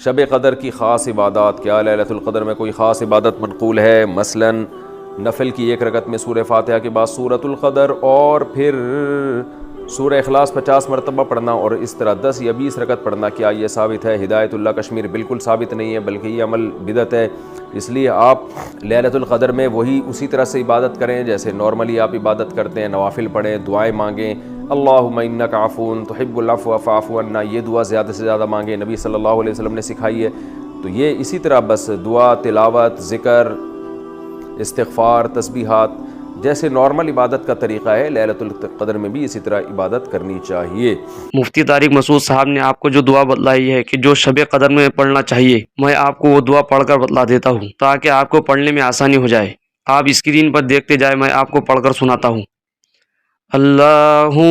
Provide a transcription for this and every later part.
شب قدر کی خاص عبادات، کیا لیلۃ القدر میں کوئی خاص عبادت منقول ہے؟ مثلا نفل کی 1 رکعت میں سورہ فاتحہ کے بعد سورۃ القدر اور پھر سورہ اخلاص 50 مرتبہ پڑھنا، اور اس طرح 10 یا 20 رکعت پڑھنا، کیا یہ ثابت ہے؟ ہدایت اللہ کشمیر: بالکل ثابت نہیں ہے، بلکہ یہ عمل بدعت ہے۔ اس لیے آپ لیلۃ القدر میں اسی طرح سے عبادت کریں جیسے نارملی آپ عبادت کرتے ہیں، نوافل پڑھیں، دعائیں مانگیں، اللہم انک عفو تحب العفو فاعف عنا، یہ دعا زیادہ سے زیادہ مانگیں، نبی صلی اللہ علیہ وسلم نے سکھائی ہے۔ تو یہ اسی طرح بس دعا، تلاوت، ذکر، استغفار، تسبیحات جیسے نارمل عبادت کا طریقہ ہے، لیلۃ القدر میں بھی اسی طرح عبادت کرنی چاہیے۔ مفتی طارق مسعود صاحب نے آپ کو جو دعا بتلائی ہے کہ جو شب قدر میں پڑھنا چاہیے، میں آپ کو وہ دعا پڑھ کر بتلا دیتا ہوں تاکہ آپ کو پڑھنے میں آسانی ہو جائے۔ آپ اسکرین پر دیکھتے جائیں، میں آپ کو پڑھ کر سناتا ہوں۔ اللہم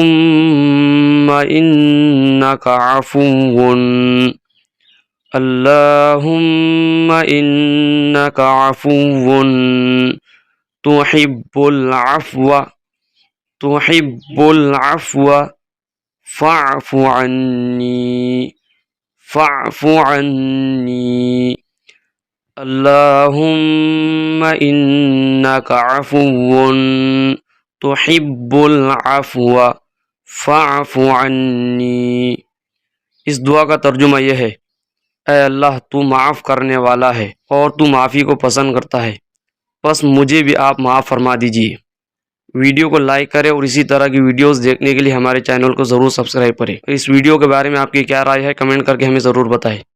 انک عفو، اللہم انک عفو تحب العفو فاعف عنی، اللہم انک عفو تحب العفو فاعف عنی۔ اس دعا کا ترجمہ یہ ہے: اے اللہ، تو معاف کرنے والا ہے اور تو معافی کو پسند کرتا ہے، بس مجھے بھی آپ معاف فرما دیجئے۔ ویڈیو کو لائک کریں اور اسی طرح کی ویڈیوز دیکھنے کے لیے ہمارے چینل کو ضرور سبسکرائب کریں۔ اس ویڈیو کے بارے میں آپ کی کیا رائے ہے، کمنٹ کر کے ہمیں ضرور بتائیں۔